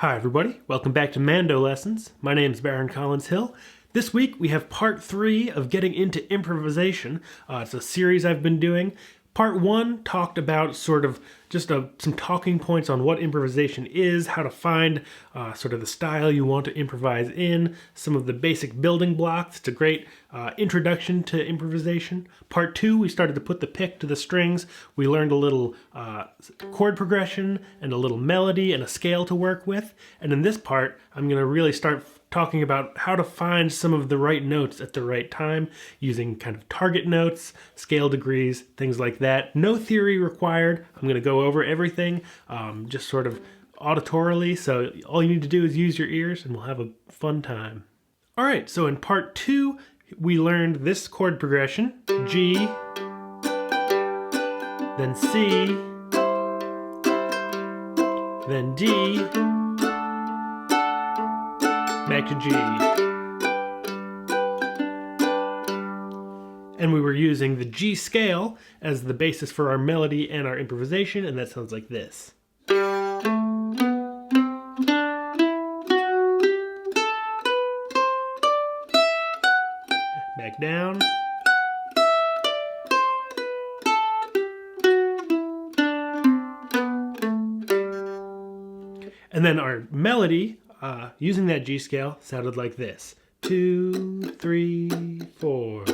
Hi everybody, welcome back to Mando Lessons. My name is Baron Collins Hill. This week we have part 3 of getting into improvisation. It's a series I've been doing. Part 1 talked about sort of just some talking points on what improvisation is, how to find sort of the style you want to improvise in, some of the basic building blocks. It's a great introduction to improvisation. Part 2, we started to put the pick to the strings. We learned a little chord progression and a little melody and a scale to work with. And in this part, I'm going to really start talking about how to find some of the right notes at the right time using kind of target notes, scale degrees, things like that. No theory required. I'm going to go over everything just sort of auditorily. So all you need to do is use your ears and we'll have a fun time. All right, so in part 2, we learned this chord progression, G, then C, then D, back to G. And we were using the G scale as the basis for our melody and our improvisation, and that sounds like this. Back down. And then our melody, using that G scale, sounded like this. 2, 3, 4.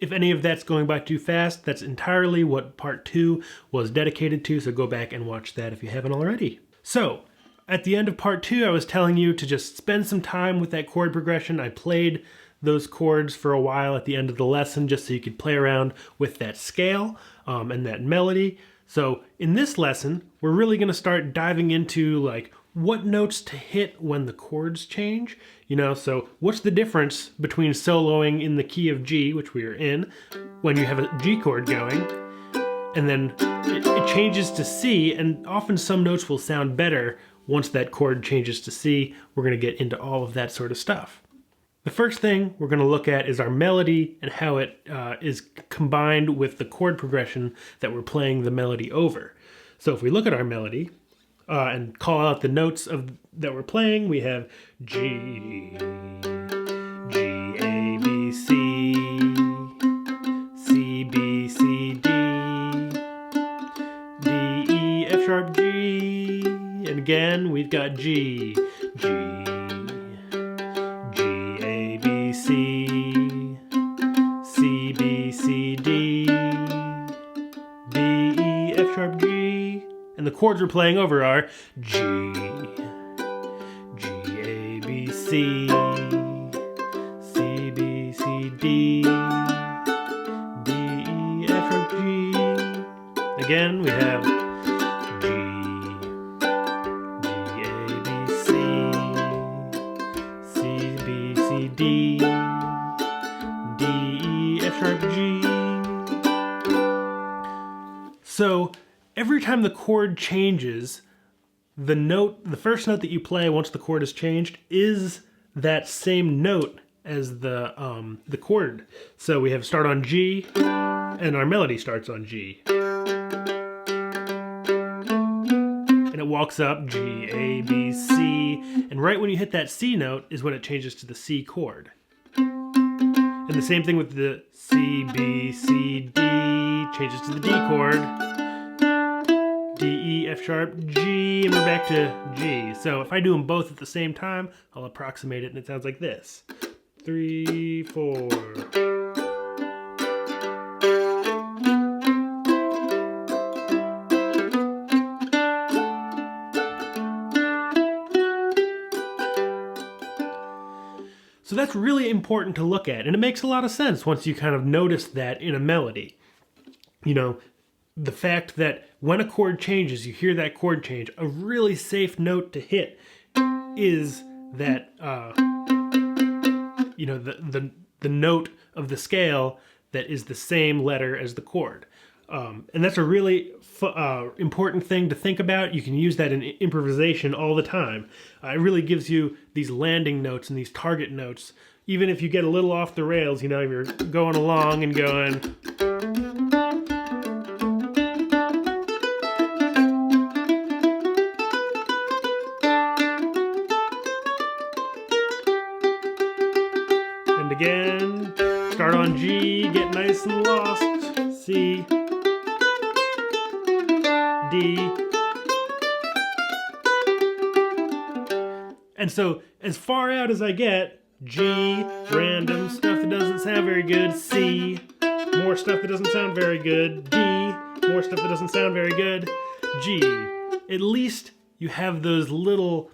If any of that's going by too fast, that's entirely what part 2 was dedicated to, so go back and watch that if you haven't already. So, at the end of part 2, I was telling you to just spend some time with that chord progression. I played those chords for a while at the end of the lesson just so you could play around with that scale and that melody. So in this lesson, we're really going to start diving into like what notes to hit when the chords change. So what's the difference between soloing in the key of G, which we are in, when you have a G chord going, and then it changes to C, and often some notes will sound better once that chord changes to C. We're going to get into all of that sort of stuff. The first thing we're going to look at is our melody and how it is combined with the chord progression that we're playing the melody over. So if we look at our melody and call out the notes that we're playing, we have G, G, A, B, C, C, B, C, D, D, E, F sharp, G, and again we've got G, G, G, A, B, C, C, B, C, D, D, E, F sharp, G, and the chords we're playing over are G, G, A, B, C, C, B, C, D, D, E, F sharp, G. Again we have G, G, A, B, C, C, B, C, D, D, E, F sharp, G. So every time the chord changes, the first note that you play once the chord has changed is that same note as the chord. So we have start on G, and our melody starts on G. And it walks up G, A, B, C, and right when you hit that C note is when it changes to the C chord. And the same thing with the C, B, C, D, changes to the D chord. D, E, F sharp, G, and we're back to G. So if I do them both at the same time, I'll approximate it and it sounds like this. 3, 4. So that's really important to look at, and it makes a lot of sense once you kind of notice that in a melody. The fact that when a chord changes, you hear that chord change, a really safe note to hit is that, the note of the scale that is the same letter as the chord. And that's a really important thing to think about. You can use that in improvisation all the time. It really gives you these landing notes and these target notes. Even if you get a little off the rails, you know, you're going along and going. And again, start on G, get nice and lost, C, D. And so as far out as I get, G, random stuff that doesn't sound very good, C, more stuff that doesn't sound very good, D, more stuff that doesn't sound very good, G. At least you have those little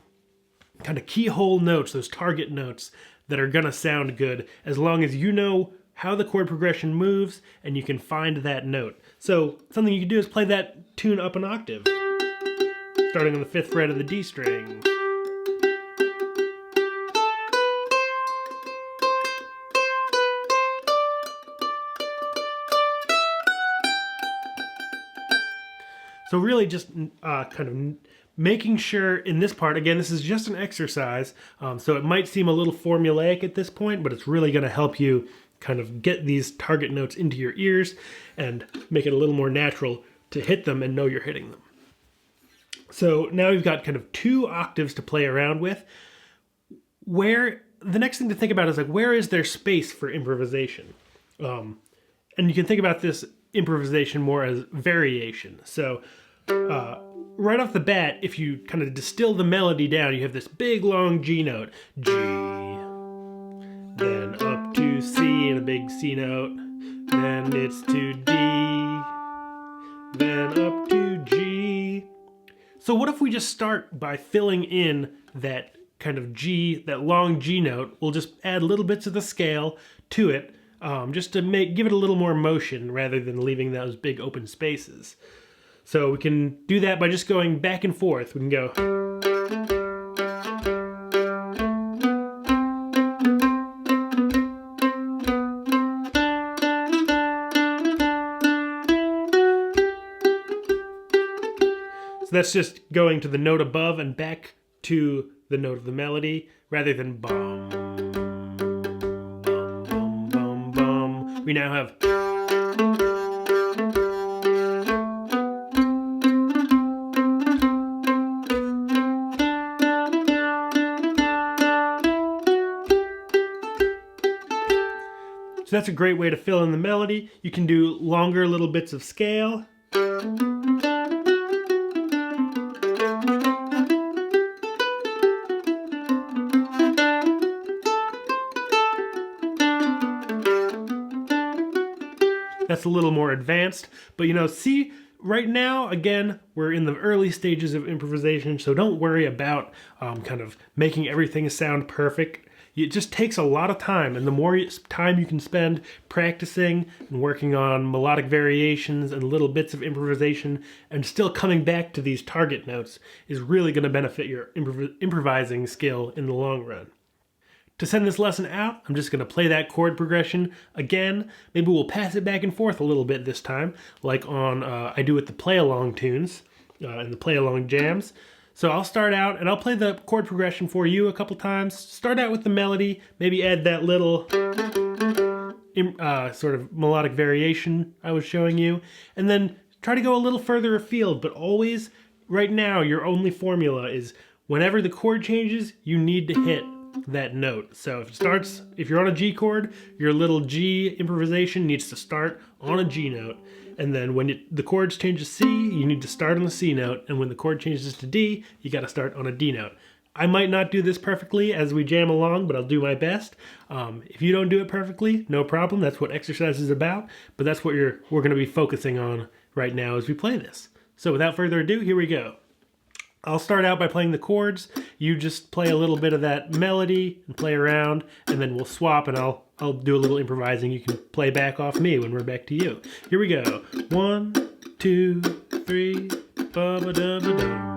kind of keyhole notes, those target notes that are gonna sound good as long as you know how the chord progression moves and you can find that note. So something you can do is play that tune up an octave, starting on the 5th fret of the D string. So really just kind of making sure in this part, again, this is just an exercise, so it might seem a little formulaic at this point, but it's really gonna help you kind of get these target notes into your ears and make it a little more natural to hit them and know you're hitting them. So now we've got kind of 2 octaves to play around with. The next thing to think about is like, where is there space for improvisation? And you can think about this improvisation more as variation. So right off the bat, if you kind of distill the melody down, you have this big long G note, G, then up to C and a big C note, then it's to D, then up to G. So what if we just start by filling in that kind of G, that long G note? We'll just add little bits of the scale to it, just to give it a little more motion rather than leaving those big open spaces. So we can do that by just going back and forth. We can go. So that's just going to the note above and back to the note of the melody rather than bum, bum, bum, bum, bum. We now have. So that's a great way to fill in the melody. You can do longer little bits of scale. That's a little more advanced, but you know, see, right now, again, we're in the early stages of improvisation, so don't worry about kind of making everything sound perfect. It just takes a lot of time, and the more time you can spend practicing and working on melodic variations and little bits of improvisation and still coming back to these target notes is really going to benefit your improvising skill in the long run. To send this lesson out, I'm just going to play that chord progression again. Maybe we'll pass it back and forth a little bit this time, like on I do with the play-along tunes and the play-along jams. So I'll start out and I'll play the chord progression for you a couple times. Start out with the melody, maybe add that little sort of melodic variation I was showing you, and then try to go a little further afield, but always, right now, your only formula is whenever the chord changes, you need to hit that note. So if you're on a G chord, your little G improvisation needs to start on a G note. And then when the chords change to C, you need to start on the C note. And when the chord changes to D, you got to start on a D note. I might not do this perfectly as we jam along, but I'll do my best. If you don't do it perfectly, no problem. That's what exercise is about. But that's what we're going to be focusing on right now as we play this. So without further ado, here we go. I'll start out by playing the chords. You just play a little bit of that melody and play around, and then we'll swap and I'll do a little improvising. You can play back off me when we're back to you. Here we go. 1, 2, 3, ba-ba-da-ba-dum.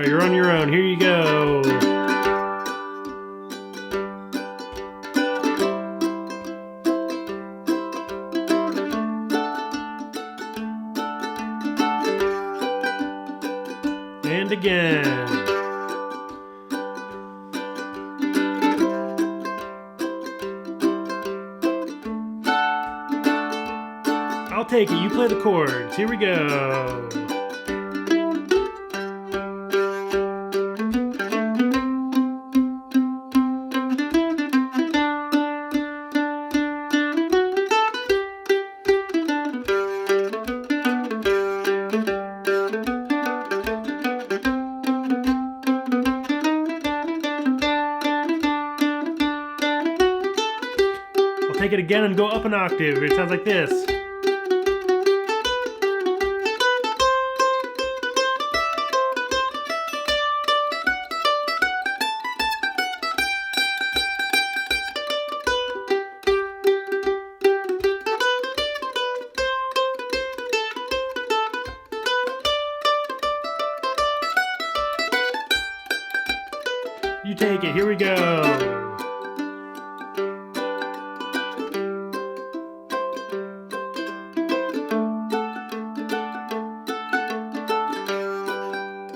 You're on your own And again. I'll take it, you play the chords. Here we go. Take it again and go up an octave. It sounds like this. You take it. Here we go.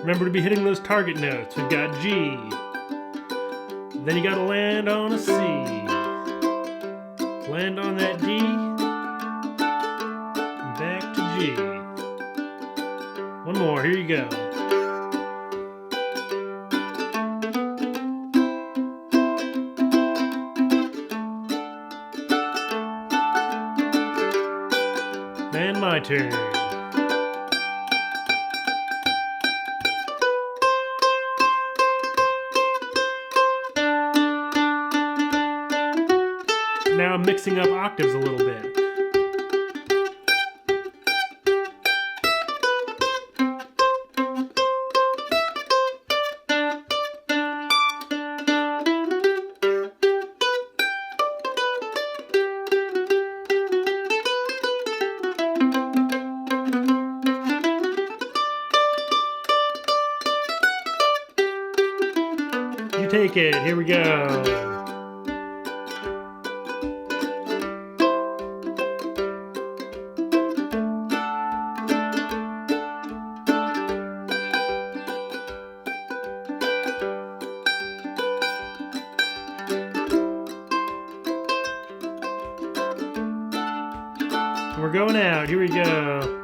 Remember to be hitting those target notes. We've got G. Then you gotta land on a C. Land on that D. And back to G. One more, here you go. And my turn. Now I'm mixing up octaves a little bit. You take it, here we go. We're going out. Here we go.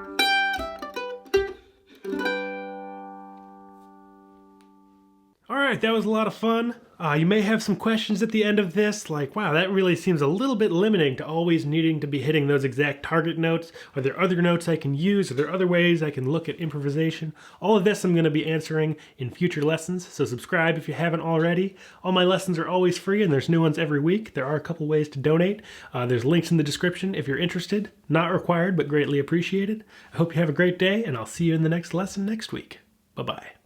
All right, that was a lot of fun. You may have some questions at the end of this, like, wow, that really seems a little bit limiting to always needing to be hitting those exact target notes. Are there other notes I can use? Are there other ways I can look at improvisation? All of this I'm going to be answering in future lessons, so subscribe if you haven't already. All my lessons are always free, and there's new ones every week. There are a couple ways to donate. There's links in the description if you're interested. Not required, but greatly appreciated. I hope you have a great day, and I'll see you in the next lesson next week. Bye-bye.